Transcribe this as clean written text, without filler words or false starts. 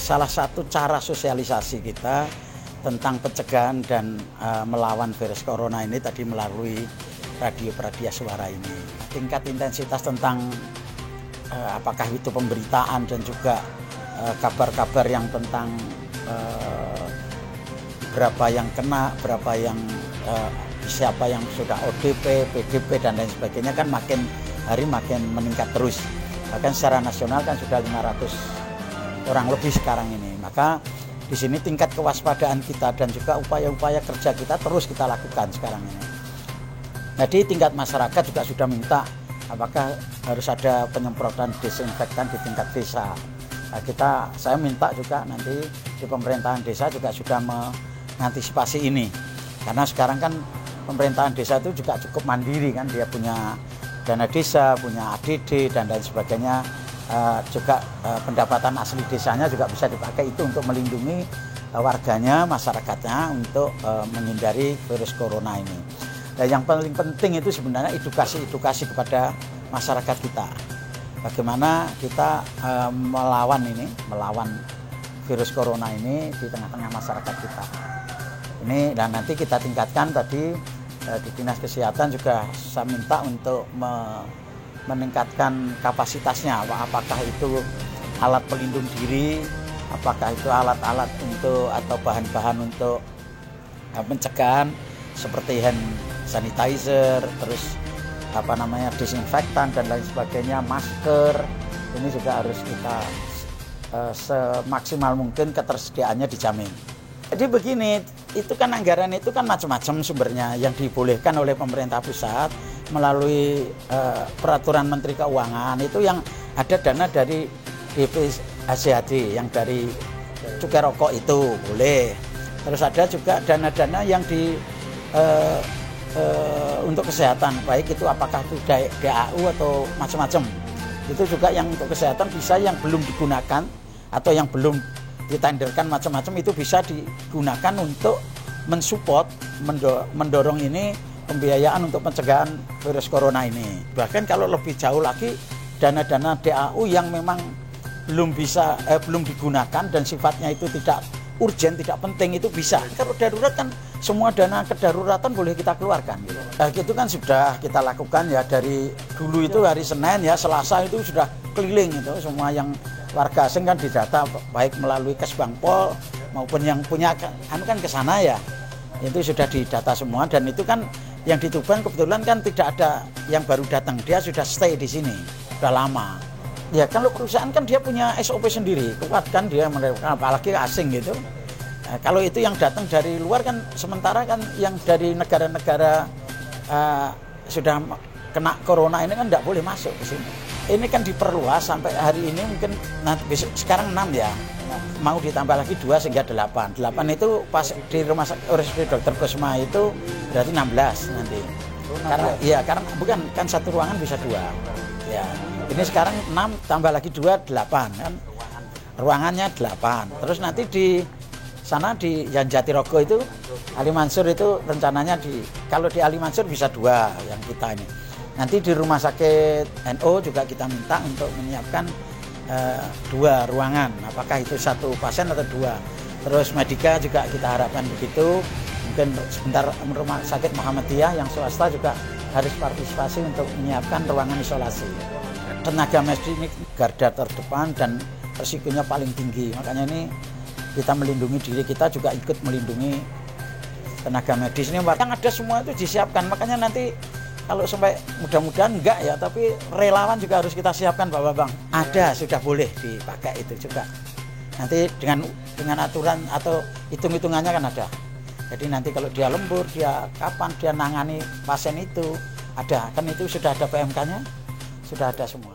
salah satu cara sosialisasi kita tentang pencegahan dan melawan virus corona ini tadi melalui radio Pradia Suara ini. Tingkat intensitas tentang apakah itu pemberitaan dan juga kabar-kabar yang tentang berapa yang kena, berapa yang siapa yang sudah ODP, PDP dan lain sebagainya kan makin hari makin meningkat terus. Bahkan secara nasional kan sudah 500 orang lebih sekarang ini. Maka di sini tingkat kewaspadaan kita dan juga upaya-upaya kerja kita terus kita lakukan sekarang ini. Jadi tingkat masyarakat juga sudah minta apakah harus ada penyemprotan desinfektan di tingkat desa. Nah, saya minta juga nanti di pemerintahan desa juga sudah mengantisipasi ini. Karena sekarang kan pemerintahan desa itu juga cukup mandiri kan, dia punya dana desa, punya ADD dan lain sebagainya. Juga pendapatan asli desanya juga bisa dipakai itu untuk melindungi warganya, masyarakatnya untuk menghindari virus corona ini. Dan yang paling penting itu sebenarnya edukasi kepada masyarakat kita. Bagaimana kita melawan virus corona ini di tengah-tengah masyarakat kita. Ini dan nanti kita tingkatkan tadi di Dinas Kesehatan juga saya minta untuk meningkatkan kapasitasnya, apakah itu alat pelindung diri, apakah itu alat-alat untuk atau bahan-bahan untuk pencegahan seperti hand sanitizer, terus desinfektan dan lain sebagainya, masker. Ini juga harus kita semaksimal mungkin ketersediaannya dijamin. Jadi begini, itu kan anggaran itu kan macam-macam sumbernya yang dibolehkan oleh pemerintah pusat melalui peraturan Menteri Keuangan. Itu yang ada dana dari BPHD yang dari cukai rokok itu boleh. Terus ada juga dana-dana yang untuk kesehatan, baik itu apakah itu DAU atau macam-macam. Itu juga yang untuk kesehatan bisa yang belum digunakan atau yang belum ditenderkan macam-macam itu bisa digunakan untuk mensupport, mendorong ini pembiayaan untuk pencegahan virus corona ini. Bahkan kalau lebih jauh lagi dana-dana DAU yang memang belum digunakan dan sifatnya itu tidak urgen, tidak penting itu bisa. Kalau darurat kan semua dana kedaruratan boleh kita keluarkan gitu. Nah, itu kan sudah kita lakukan ya dari dulu itu hari Senin ya, Selasa itu sudah keliling itu semua yang warga asing kan didata baik melalui Kesbangpol maupun yang punya kan ke sana ya. Itu sudah didata semua dan itu kan yang di Tuban kebetulan kan tidak ada yang baru datang, dia sudah stay di sini sudah lama. Ya kalau perusahaan kan dia punya SOP sendiri, kuat kan dia menerapkan, apalagi asing gitu. Nah, kalau itu yang datang dari luar kan sementara kan yang dari negara-negara sudah kena corona ini kan tidak boleh masuk ke sini. Ini kan diperluas sampai hari ini mungkin besok sekarang 6 ya. Mau ditambah lagi 2 sehingga 8. 8 itu pas di rumah sakit RSUD Dr. Kusma itu berarti 16 nanti. Karena bukan kan satu ruangan bisa 2. Ya. Ini sekarang 6 tambah lagi 2 8 kan. Ruangannya 8. Terus nanti di sana di Jatirogo itu Ali Mansur itu rencananya kalau di Ali Mansur bisa 2 yang kita ini. Nanti di rumah sakit NO juga kita minta untuk menyiapkan 2 ruangan, apakah itu 1 pasien atau 2. Terus Medika juga kita harapkan begitu. Mungkin sebentar rumah sakit Muhammadiyah yang swasta juga harus partisipasi untuk menyiapkan ruangan isolasi. Tenaga medis ini garda terdepan dan risikonya paling tinggi. Makanya ini kita melindungi diri kita juga ikut melindungi tenaga medis ini. Yang ada semua itu disiapkan. Makanya nanti kalau sampai mudah-mudahan enggak ya, tapi relawan juga harus kita siapkan Pak Bambang. Ada, sudah boleh dipakai itu juga. Nanti dengan aturan atau hitung-hitungannya kan ada. Jadi nanti kalau dia lembur, dia kapan dia nangani pasien itu, ada. Kan itu sudah ada PMK-nya, sudah ada semua.